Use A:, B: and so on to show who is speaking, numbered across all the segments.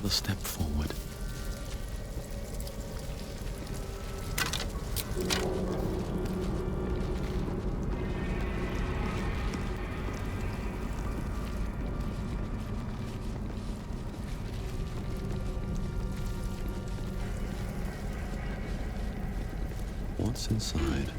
A: another step forward. What's inside?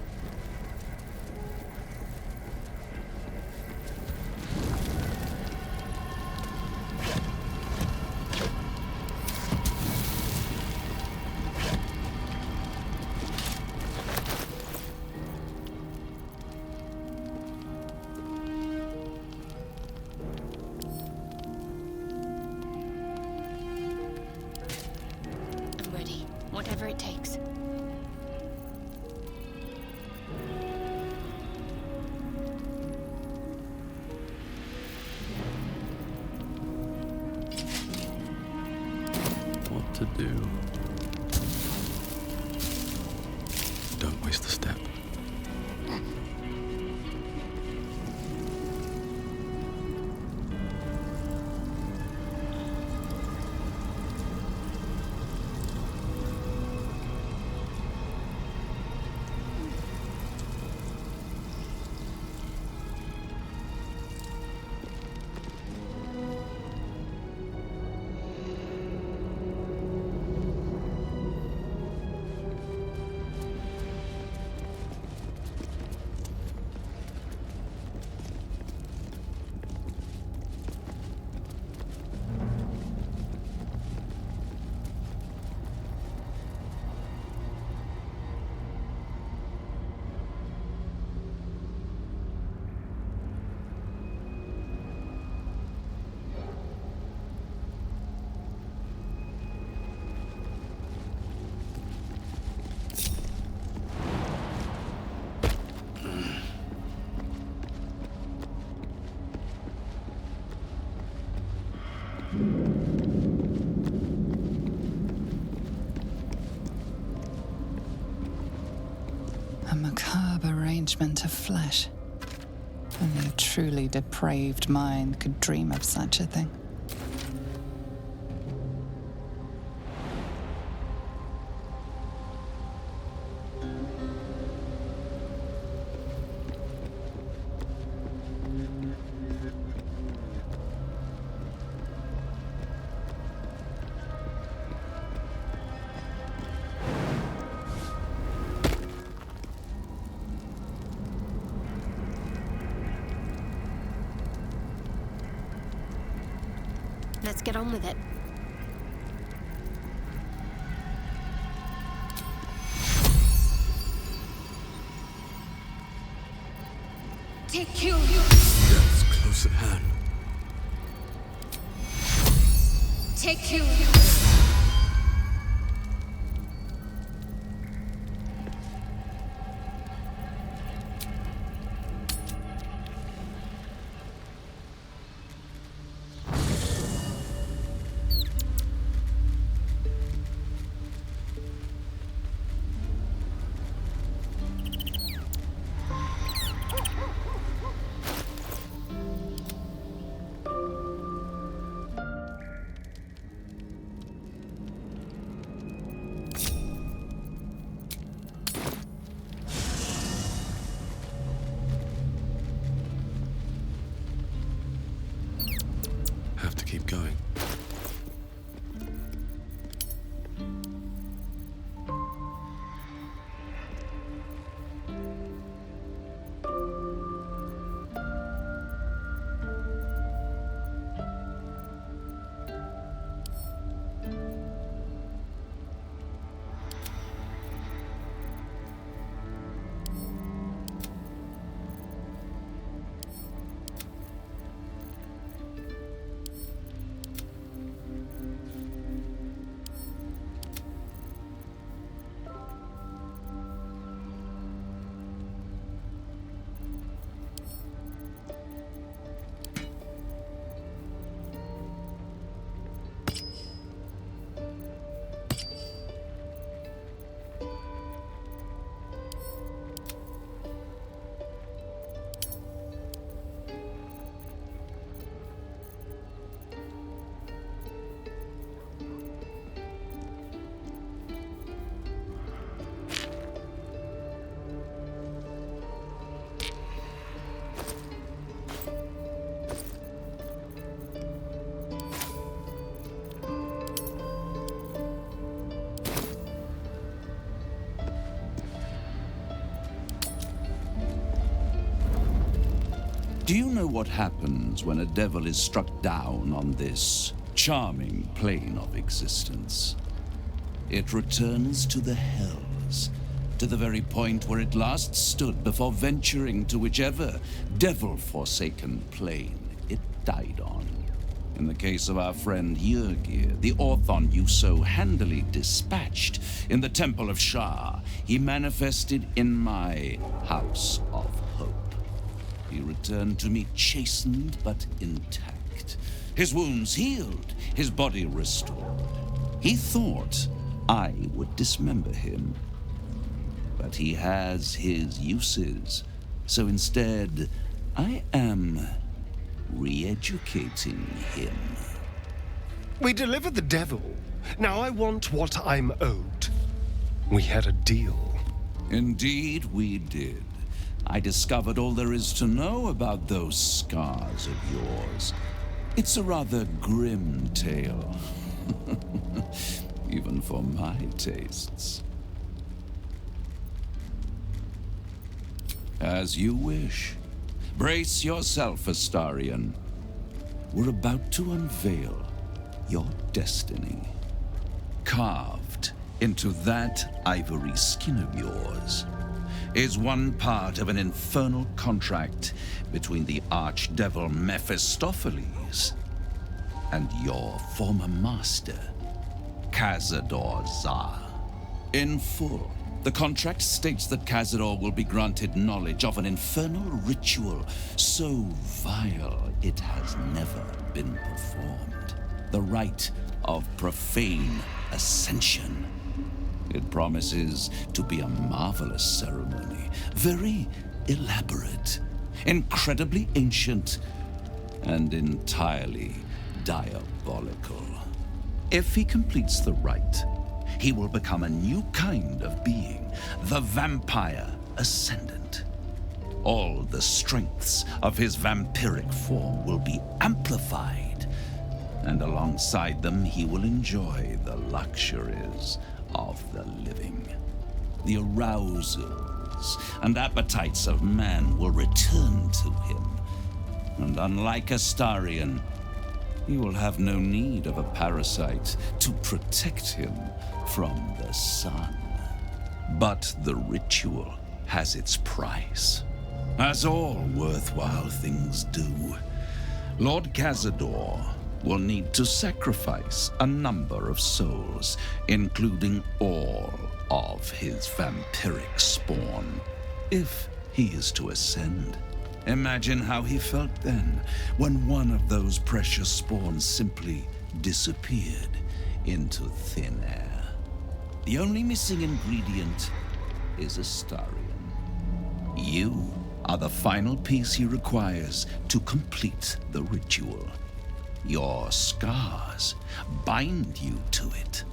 B: I'm ready, whatever it takes.
A: What to do? Don't waste a step.
C: A macabre arrangement of flesh. Only a truly depraved mind could dream of such a thing.
B: Let's get on with it.
D: Take you.
A: Death's close at hand.
D: Take you.
E: Do you know what happens when a devil is struck down on this charming plane of existence? It returns to the hells, to the very point where it last stood before venturing to whichever devil-forsaken plane it died on. In the case of our friend Yrgir, the Orthon you so handily dispatched in the Temple of Shah, he manifested in my House of Hope. He returned to me chastened but intact, his wounds healed, his body restored. He thought I would dismember him, but he has his uses, so instead I am re-educating him.
F: We delivered the devil. Now I want what I'm owed. We had a deal.
E: Indeed, we did. I discovered all there is to know about those scars of yours. It's a rather grim tale, even for my tastes. As you wish. Brace yourself, Astarion. We're about to unveil your destiny. Carved into that ivory skin of yours is one part of an infernal contract between the archdevil Mephistopheles and your former master, Cazador Za. In full, the contract states that Cazador will be granted knowledge of an infernal ritual so vile it has never been performed. The rite of profane ascension. It promises to be a marvelous ceremony, very elaborate, incredibly ancient, and entirely diabolical. If he completes the rite, he will become a new kind of being, the Vampire Ascendant. All the strengths of his vampiric form will be amplified, and alongside them he will enjoy the luxuries of the living. The arousals and appetites of man will return to him, and unlike Astarion, he will have no need of a parasite to protect him from the sun. But the ritual has its price, as all worthwhile things do. Lord Cazador will need to sacrifice a number of souls, including all of his vampiric spawn, if he is to ascend. Imagine how he felt then, when one of those precious spawns simply disappeared into thin air. The only missing ingredient is Astarion. You are the final piece he requires to complete the ritual. Your scars bind you to it.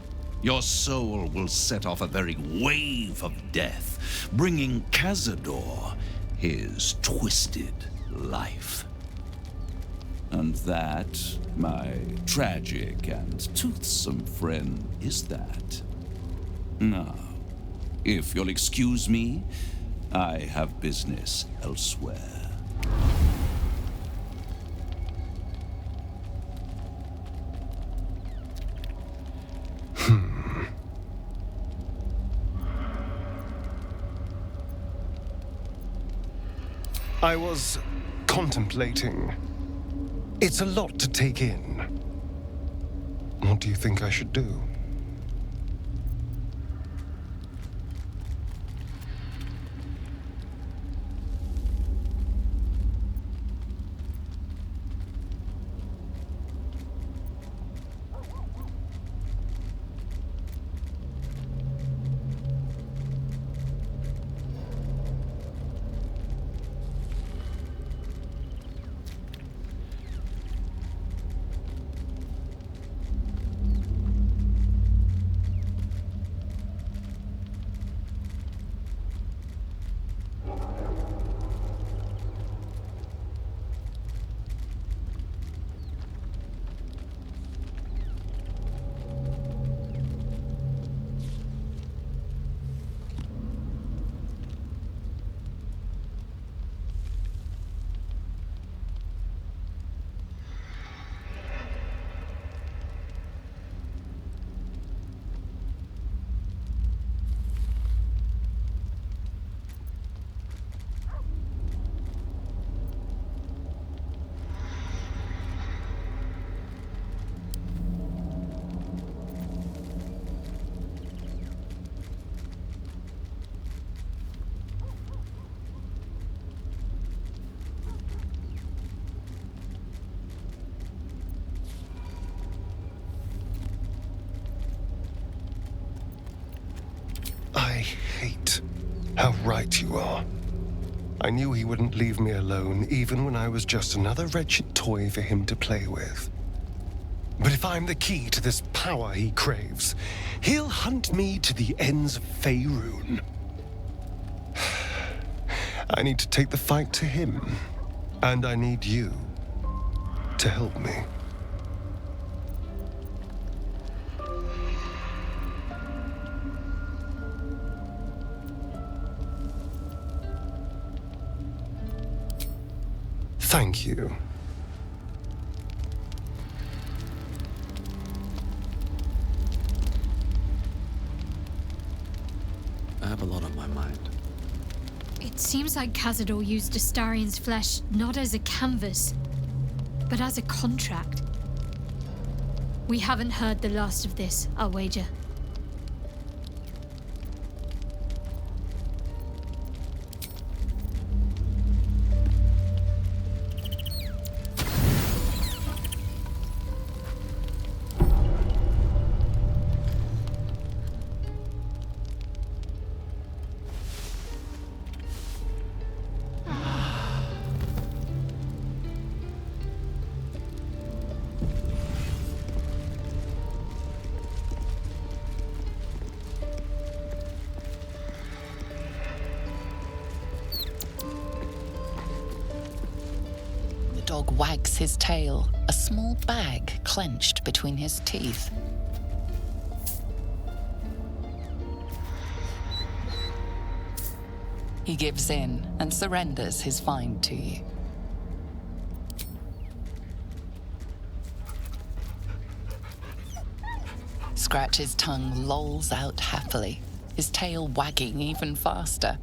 E: Your soul will set off a very wave of death, bringing Cazador his twisted life. And that, my tragic and toothsome friend, is that. Now, if you'll excuse me, I have business elsewhere.
F: I was contemplating. It's a lot to take in. What do you think I should do? I hate how right you are. I knew he wouldn't leave me alone, even when I was just another wretched toy for him to play with. But if I'm the key to this power he craves, he'll hunt me to the ends of Faerun. I need to take the fight to him, and I need you to help me. Thank you.
A: I have a lot on my mind.
G: It seems like Cazador used Astarian's flesh not as a canvas, but as a contract. We haven't heard the last of this, I'll wager.
C: The dog wags his tail, a small bag clenched between his teeth. He gives in and surrenders his find to you. Scratch's tongue lolls out happily, his tail wagging even faster.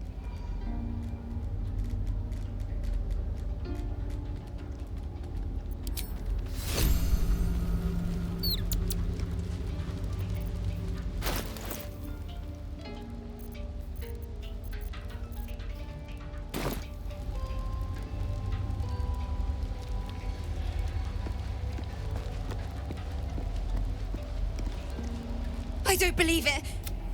D: I don't believe it.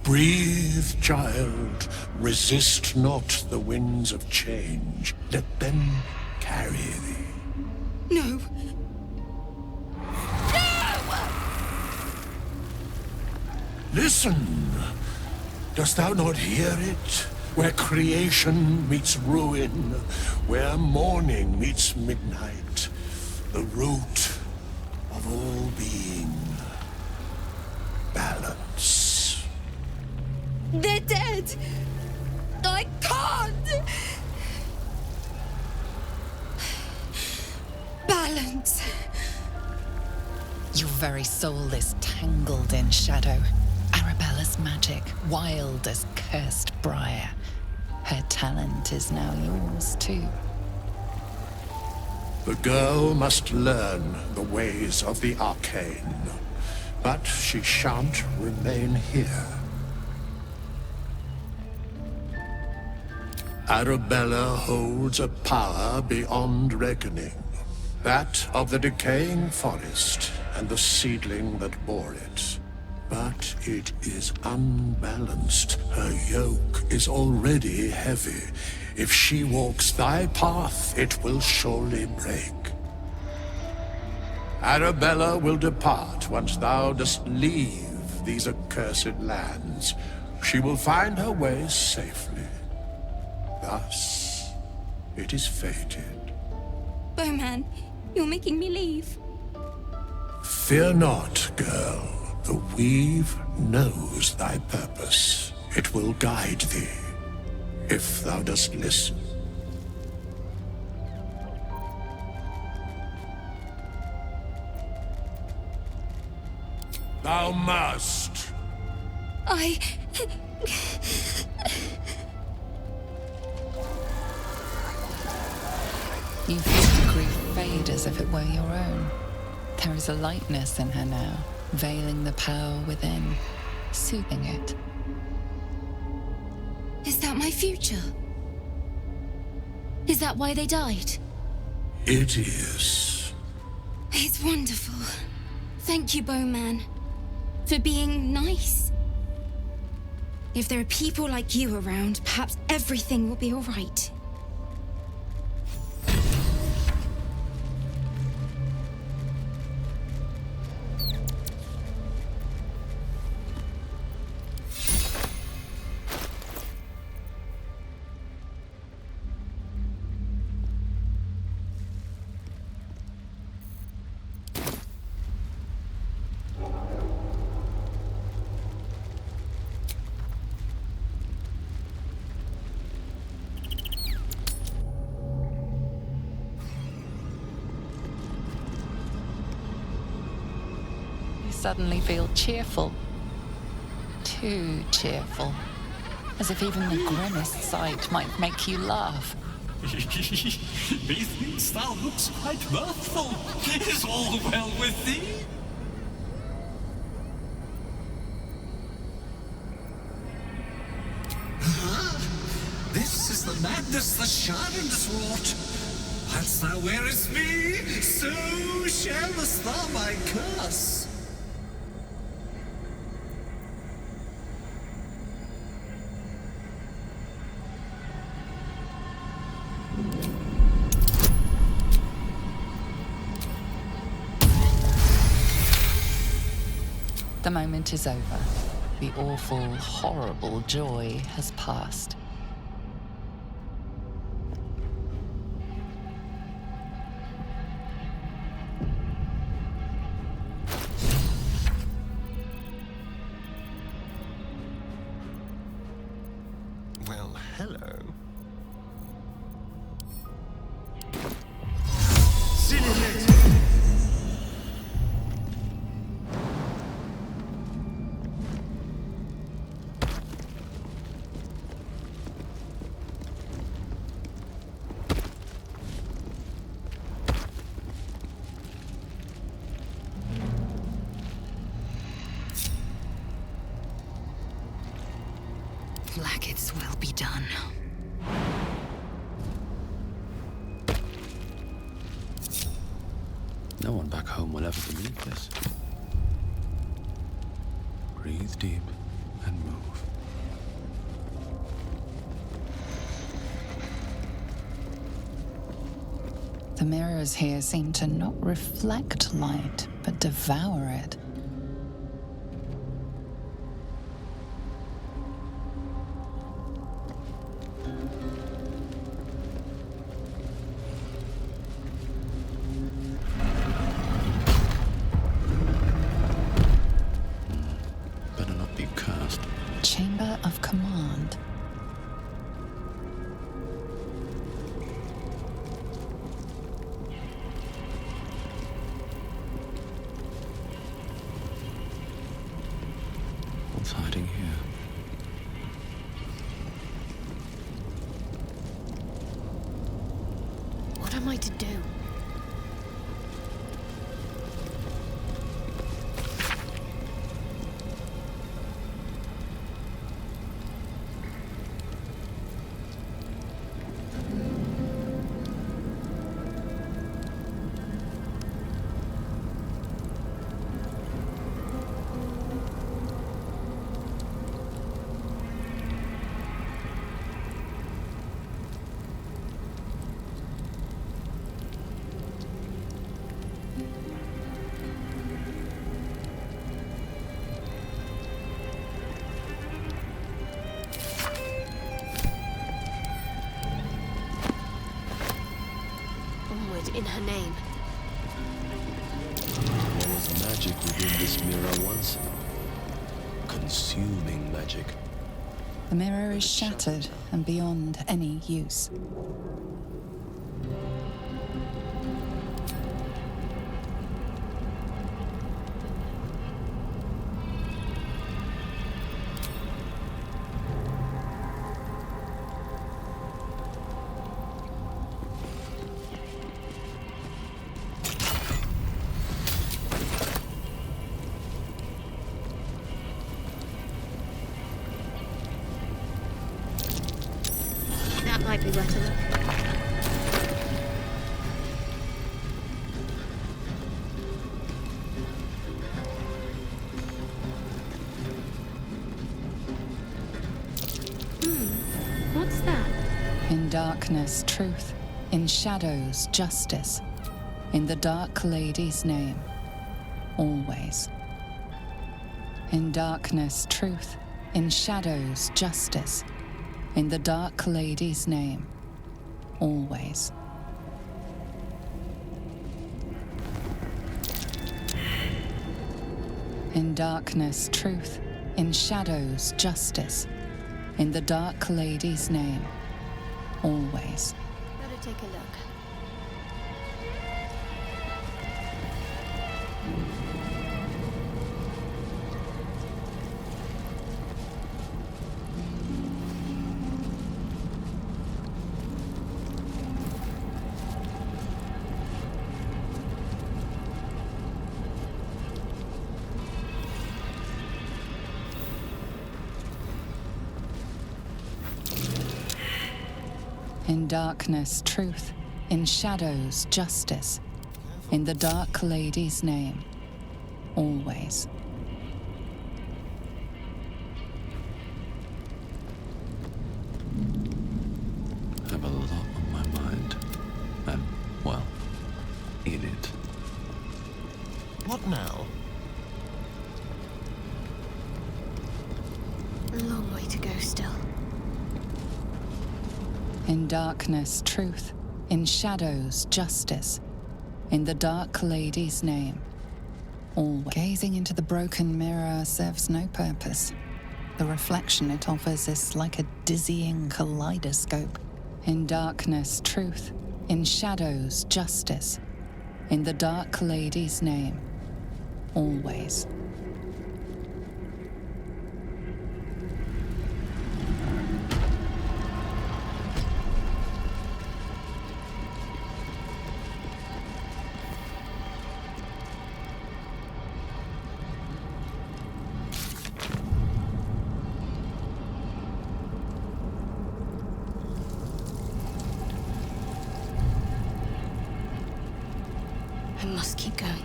H: Breathe, child. Resist not the winds of change. Let them carry thee.
D: No.
H: Listen. Dost thou not hear it? Where creation meets ruin, where morning meets midnight, the root of all being. Balance.
D: They're dead. I can't. Balance.
C: Your very soul is tangled in shadow. Arabella's magic, wild as cursed briar. Her talent is now yours too.
H: The girl must learn the ways of the arcane, but she shan't remain here. Arabella holds a power beyond reckoning, that of the decaying forest and the seedling that bore it. But it is unbalanced. Her yoke is already heavy. If she walks thy path, it will surely break. Arabella will depart once thou dost leave these accursed lands. She will find her way safely. Thus, it is fated.
D: Bowman, you're making me leave.
H: Fear not, girl. The weave knows thy purpose. It will guide thee, if thou dost listen. Thou must.
C: You feel the grief fade as if it were your own. There is a lightness in her now, veiling the power within, soothing it.
D: Is that my future? Is that why they died?
H: It is.
D: It's wonderful. Thank you, Bowman, for being nice. If there are people like you around, perhaps everything will be all right.
C: Suddenly feel cheerful. Too cheerful. As if even the grimmest sight might make you laugh.
I: Methinks thou looks quite mirthful. Is all well with thee? This is the madness the Sharon's wrought. Whilst thou wearest me, so sharest thou my curse.
C: The moment is over. The awful, horrible joy has passed.
F: Well, hello.
D: Blackets will be done.
A: No one back home will ever believe this. Breathe deep and move.
C: The mirrors here seem to not reflect light, but devour it.
A: Better not be cursed.
C: Chamber of Command.
A: What's hiding here?
B: What am I to do? In her name.
A: There was magic within this mirror once. Consuming magic.
C: The mirror is shattered and beyond any use.
B: That might be worth a look.
C: In darkness, truth. In shadows, justice. In the dark lady's name, always. In darkness, truth. In shadows, justice. In the dark lady's name, always. In darkness, truth. In shadows, justice. In the dark lady's name, always.
B: Better take a look.
C: In darkness, truth. In shadows, justice. In the dark lady's name, always.
A: I have a lot on my mind. And, well, in it.
F: What now?
B: A long way to go still.
C: In darkness, truth. In shadows, justice. In the dark lady's name, always. Gazing into the broken mirror serves no purpose. The reflection it offers is like a dizzying kaleidoscope. In darkness, truth. In shadows, justice. In the dark lady's name, always.
B: I must keep going.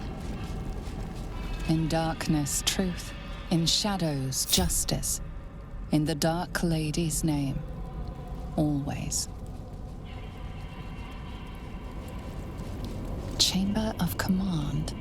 C: In darkness, truth. In shadows, justice. In the dark lady's name, always. Chamber of Command.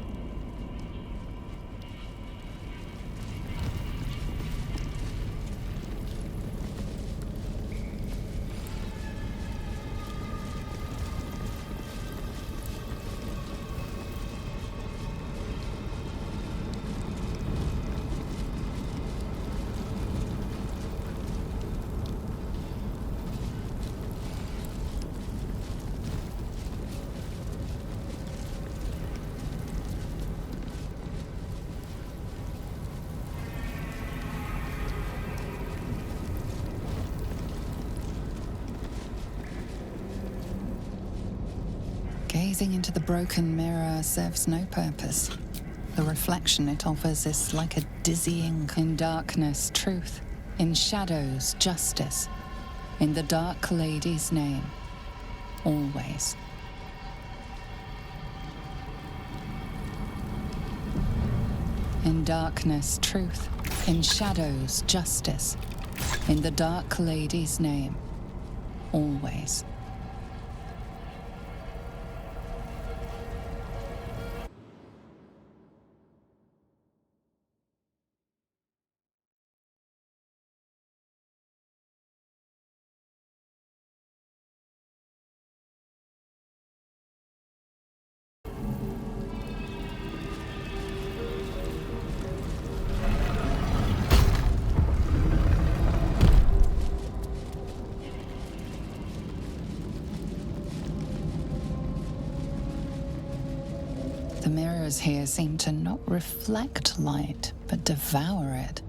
C: Gazing into the broken mirror serves no purpose. The reflection it offers is like a dizzying. In darkness, truth. In shadows, justice. In the dark lady's name, always. In darkness, truth. In shadows, justice. In the dark lady's name, always. The mirrors here seem to not reflect light, but devour it.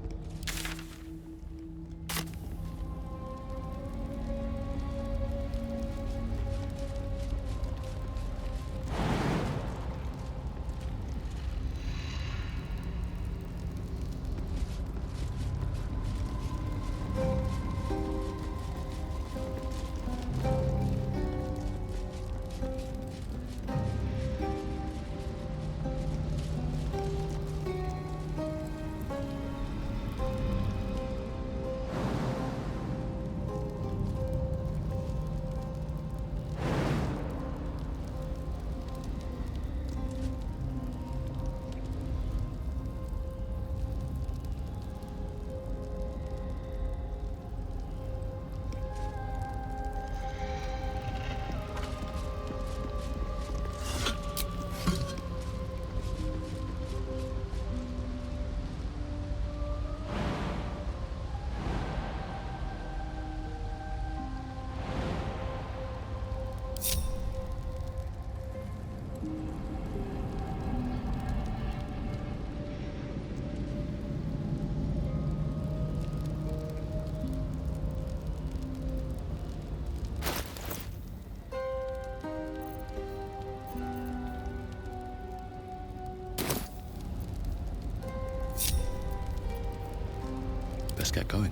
A: Let's get going.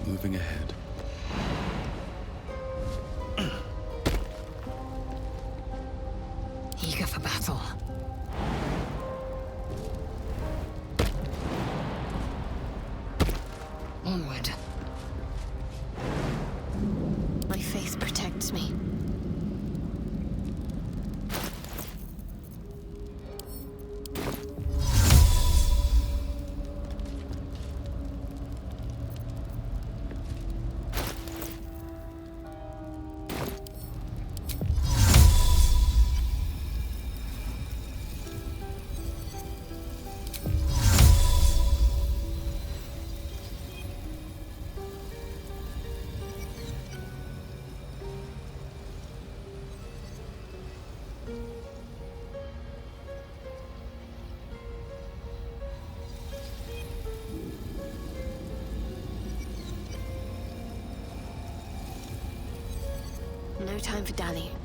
A: Moving ahead.
B: Eager for battle. Onward. My faith protects me. No time for dallying.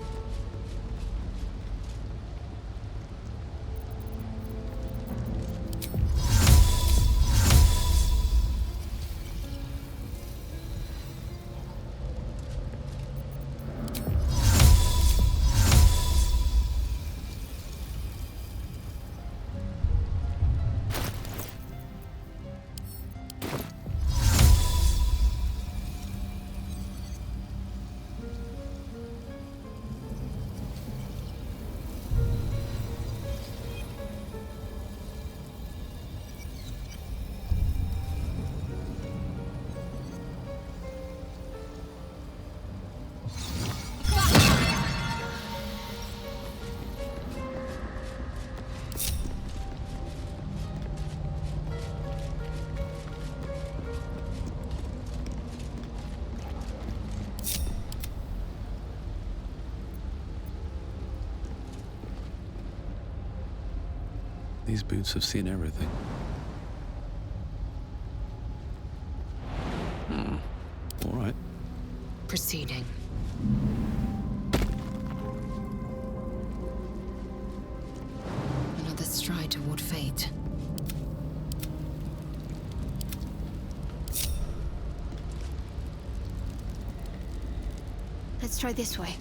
A: These boots have seen everything. All right.
B: Proceeding. Another stride toward fate. Let's try this way.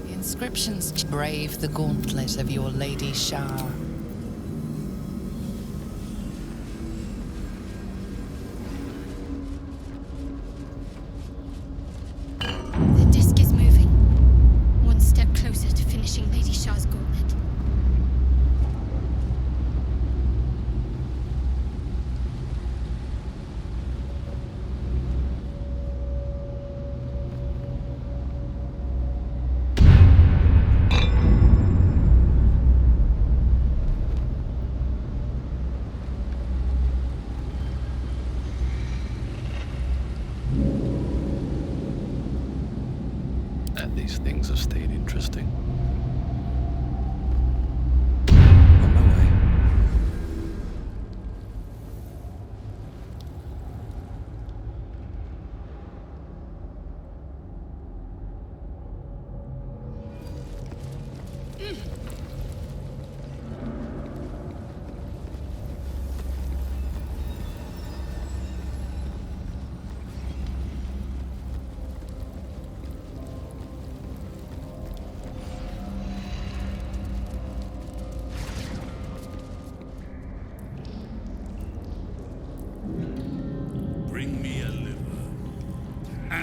C: Inscriptions brave the gauntlet of your Lady Shah.
G: The disc is moving. One step closer to finishing Lady Shah's gauntlet.
A: These things have stayed interesting. On my way.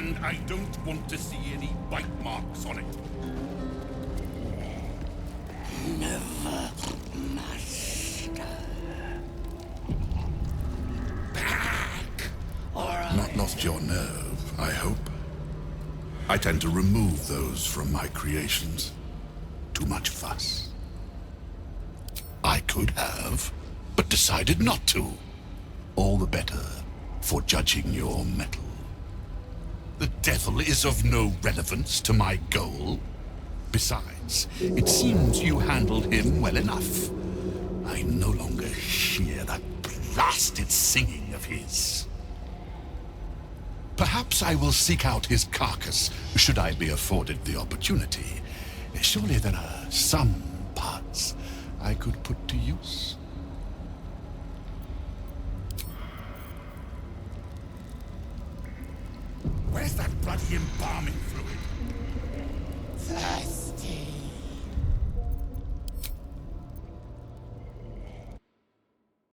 J: And I don't want to see any bite marks on it.
I: Never, master.
J: Not lost your nerve, I hope. I tend to remove those from my creations. Too much fuss. I could have, but decided not to. All the better for judging your mettle. The devil is of no relevance to my goal. Besides, it seems you handled him well enough. I no longer hear that blasted singing of his. Perhaps I will seek out his carcass, should I be afforded the opportunity. Surely there are some parts I could put to use. Where's that bloody embalming fluid?
I: Thirsty.